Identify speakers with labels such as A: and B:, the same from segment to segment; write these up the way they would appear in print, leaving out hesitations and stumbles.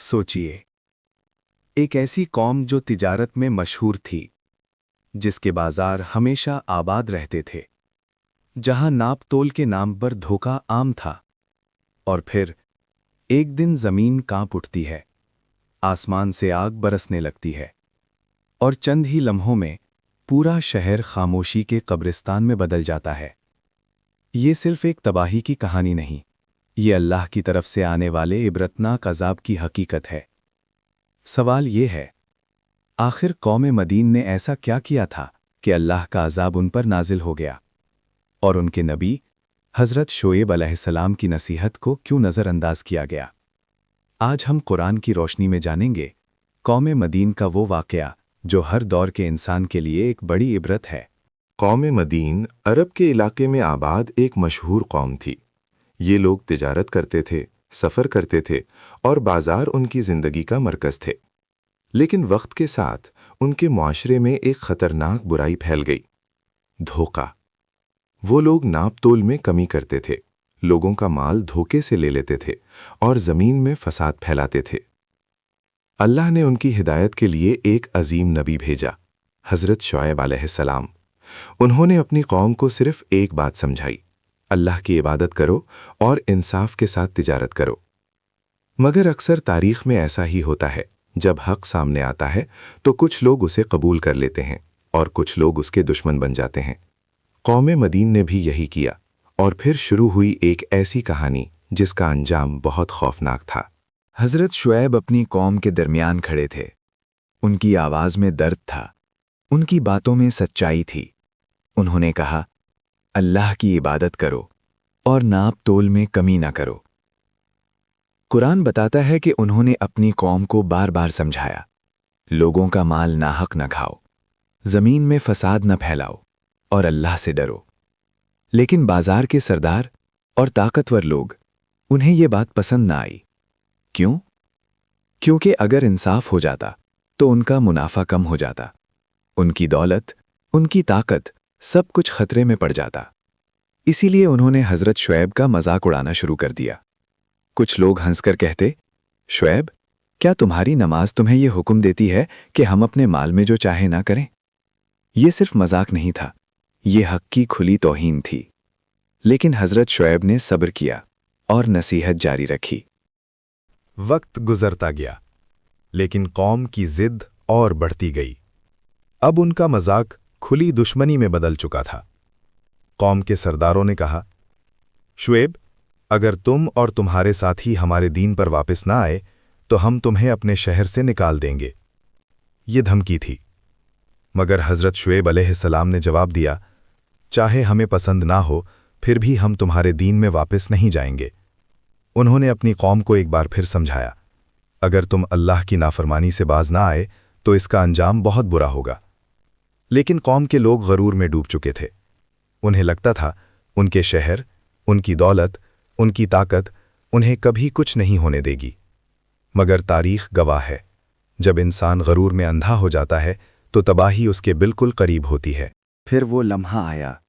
A: सोचिए, एक ऐसी कौम जो तिजारत में मशहूर थी, जिसके बाजार हमेशा आबाद रहते थे, जहां नाप तोल के नाम पर धोखा आम था। और फिर एक दिन जमीन कांप उठती है, आसमान से आग बरसने लगती है, और चंद ही लम्हों में पूरा शहर खामोशी के कब्रिस्तान में बदल जाता है। ये सिर्फ एक तबाही की कहानी नहीं, ये अल्लाह की तरफ से आने वाले इबरतनाक अजाब की हकीकत है। सवाल ये है, आखिर कौम मदीन ने ऐसा क्या किया था कि अल्लाह का अजाब उन पर नाजिल हो गया, और उनके नबी हज़रत शोएब अलैहिस्सलाम की नसीहत को क्यों नज़रअंदाज किया गया? आज हम कुरान की रोशनी में जानेंगे कौम मदीन का वो वाक़या जो हर दौर के इंसान के लिए एक बड़ी इबरत है।
B: कौम मदीन अरब के इलाके में आबाद एक मशहूर कौम थी। ये लोग तिजारत करते थे, सफ़र करते थे और बाजार उनकी ज़िंदगी का मरकज़ थे। लेकिन वक्त के साथ उनके मुआशरे में एक ख़तरनाक बुराई फैल गई, धोखा। वो लोग नाप तोल में कमी करते थे, लोगों का माल धोखे से ले लेते थे और ज़मीन में फसाद फैलाते थे। अल्लाह ने उनकी हिदायत के लिए एक अजीम नबी भेजा, हज़रत शुएब अलैहिस्सलाम। उन्होंने अपनी कौम को सिर्फ एक बात समझाई, अल्लाह की इबादत करो और इंसाफ के साथ तिजारत करो। मगर अक्सर तारीख में ऐसा ही होता है, जब हक सामने आता है तो कुछ लोग उसे कबूल कर लेते हैं और कुछ लोग उसके दुश्मन बन जाते हैं। कौम मदीन ने भी यही किया, और फिर शुरू हुई एक ऐसी कहानी जिसका अंजाम बहुत खौफनाक था।
C: हज़रत शुएब अपनी कौम के दरमियान खड़े थे। उनकी आवाज़ में दर्द था, उनकी बातों में सच्चाई थी। उन्होंने कहा, अल्लाह की इबादत करो और नाप तोल में कमी न करो। कुरान बताता है कि उन्होंने अपनी कौम को बार बार समझाया, लोगों का माल नाहक न खाओ, ज़मीन में फसाद न फैलाओ और अल्लाह से डरो। लेकिन बाजार के सरदार और ताकतवर लोग, उन्हें ये बात पसंद न आई। क्यों? क्योंकि अगर इंसाफ हो जाता तो उनका मुनाफा कम हो जाता, उनकी दौलत, उनकी ताकत, सब कुछ खतरे में पड़ जाता। इसीलिए उन्होंने हज़रत शुएब का मजाक उड़ाना शुरू कर दिया। कुछ लोग हंसकर कहते, शुएब, क्या तुम्हारी नमाज तुम्हें यह हुक्म देती है कि हम अपने माल में जो चाहे ना करें? ये सिर्फ मजाक नहीं था, ये हक की खुली तौहीन थी। लेकिन हज़रत शुएब ने सब्र किया और नसीहत जारी रखी।
D: वक्त गुजरता गया, लेकिन कौम की जिद और बढ़ती गई। अब उनका मजाक खुली दुश्मनी में बदल चुका था। कौम के सरदारों ने कहा, शुएब, अगर तुम और तुम्हारे साथी हमारे दीन पर वापस ना आए तो हम तुम्हें अपने शहर से निकाल देंगे। ये धमकी थी। मगर हज़रत शुएब अलैहिस्सलाम ने जवाब दिया, चाहे हमें पसंद ना हो, फिर भी हम तुम्हारे दीन में वापस नहीं जाएंगे। उन्होंने अपनी कौम को एक बार फिर समझाया, अगर तुम अल्लाह की नाफरमानी से बाज ना आए तो इसका अंजाम बहुत बुरा होगा। लेकिन कौम के लोग गरूर में डूब चुके थे। उन्हें लगता था उनके शहर, उनकी दौलत, उनकी ताकत उन्हें कभी कुछ नहीं होने देगी। मगर तारीख गवाह है, जब इंसान गरूर में अंधा हो जाता है तो तबाही उसके बिल्कुल करीब होती है।
C: फिर वो लम्हा आया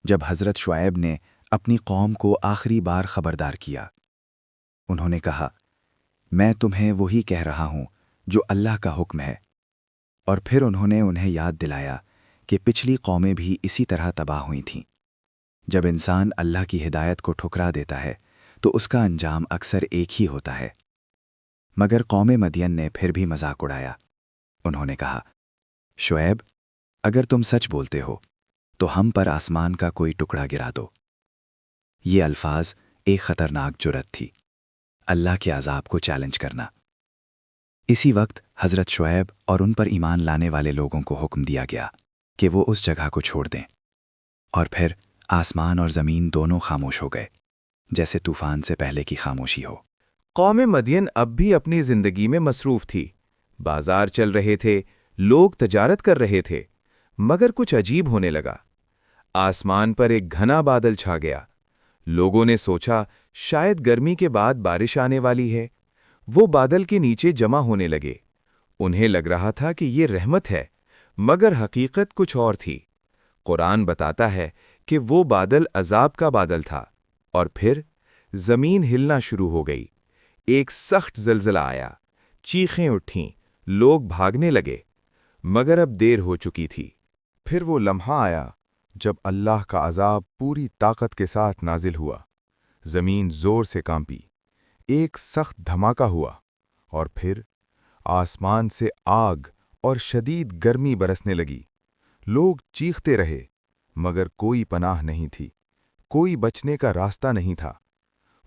C: जब हज़रत शुएब ने अपनी कौम को आखिरी बार खबरदार किया। उन्होंने कहा, मैं तुम्हें वही कह रहा हूं जो अल्लाह का हुक्म है। और फिर उन्होंने उन्हें याद दिलाया कि पिछली कौमें भी इसी तरह तबाह हुई थीं। जब इंसान अल्लाह की हिदायत को ठुकरा देता है तो उसका अंजाम अक्सर एक ही होता है। मगर कौम मदियन ने फिर भी मजाक उड़ाया। उन्होंने कहा, शुएब, अगर तुम सच बोलते हो तो हम पर आसमान का कोई टुकड़ा गिरा दो। ये अल्फाज एक खतरनाक जुर्रत थी, अल्लाह के अजाब को चैलेंज करना। इसी वक्त हज़रत शुएब और उन पर ईमान लाने वाले लोगों को हुक्म दिया गया कि वो उस जगह को छोड़ दें। और फिर आसमान और ज़मीन दोनों खामोश हो गए, जैसे तूफान से पहले की खामोशी हो।
E: कौम मदियन अब भी अपनी ज़िंदगी में मसरूफ़ थी। बाजार चल रहे थे, लोग तजारत कर रहे थे। मगर कुछ अजीब होने लगा। आसमान पर एक घना बादल छा गया। लोगों ने सोचा शायद गर्मी के बाद बारिश आने वाली है। वो बादल के नीचे जमा होने लगे। उन्हें लग रहा था कि ये रहमत है, मगर हकीकत कुछ और थी। कुरान बताता है कि वो बादल अजाब का बादल था। और फिर ज़मीन हिलना शुरू हो गई। एक सख्त ज़लज़ला आया, چیخیں اٹھیں، لوگ بھاگنے لگے، مگر اب دیر ہو چکی تھی۔
D: پھر وہ لمحہ آیا جب اللہ کا عذاب پوری طاقت کے ساتھ نازل ہوا۔ زمین زور سے کانپی، ایک سخت دھماکہ ہوا، اور پھر آسمان سے آگ اور شدید گرمی برسنے لگی۔ لوگ چیختے رہے، مگر کوئی پناہ نہیں تھی، کوئی بچنے کا راستہ نہیں تھا۔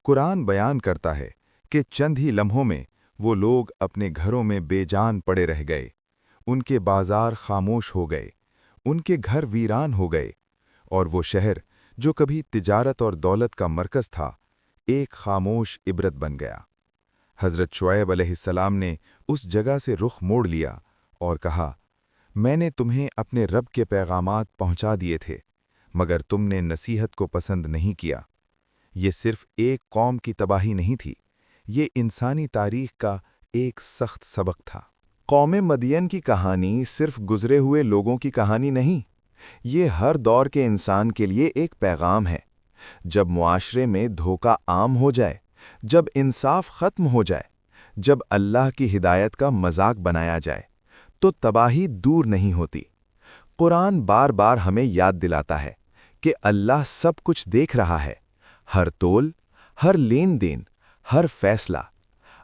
D: قرآن بیان کرتا ہے کہ چند ہی لمحوں میں وہ لوگ اپنے گھروں میں بے جان پڑے رہ گئے، ان کے بازار خاموش ہو گئے، ان کے گھر ویران ہو گئے، اور وہ شہر جو کبھی تجارت اور دولت کا مرکز تھا، ایک خاموش عبرت بن گیا۔ حضرت شعیب علیہ السلام نے اس جگہ سے رخ موڑ لیا اور کہا، میں نے تمہیں اپنے رب کے پیغامات پہنچا دیے تھے، مگر تم نے نصیحت کو پسند نہیں کیا۔ یہ صرف ایک قوم کی تباہی نہیں تھی، یہ انسانی تاریخ کا ایک سخت سبق تھا۔ قوم مدین کی کہانی صرف گزرے ہوئے لوگوں کی کہانی نہیں، یہ ہر دور کے انسان کے لیے ایک پیغام ہے۔ جب معاشرے میں دھوکہ عام ہو جائے، جب انصاف ختم ہو جائے، جب اللہ کی ہدایت کا مذاق بنایا جائے، تو تباہی دور نہیں ہوتی۔ قرآن بار بار ہمیں یاد دلاتا ہے کہ اللہ سب کچھ دیکھ رہا ہے، ہر تول، ہر لین دین، ہر فیصلہ۔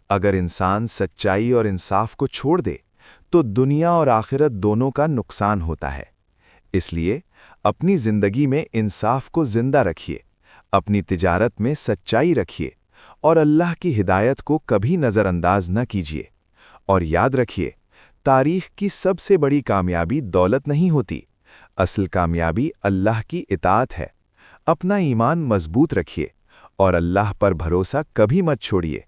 D: اگر انسان سچائی اور انصاف کو چھوڑ دے تو دنیا اور آخرت دونوں کا نقصان ہوتا ہے۔ اس لیے اپنی زندگی میں انصاف کو زندہ رکھیے، اپنی تجارت میں سچائی رکھیے، اور اللہ کی ہدایت کو کبھی نظر انداز نہ کیجیے۔ اور یاد رکھیے، تاریخ کی سب سے بڑی کامیابی دولت نہیں ہوتی، اصل کامیابی اللہ کی اطاعت ہے۔ اپنا ایمان مضبوط رکھیے اور اللہ پر بھروسہ کبھی مت چھوڑیے۔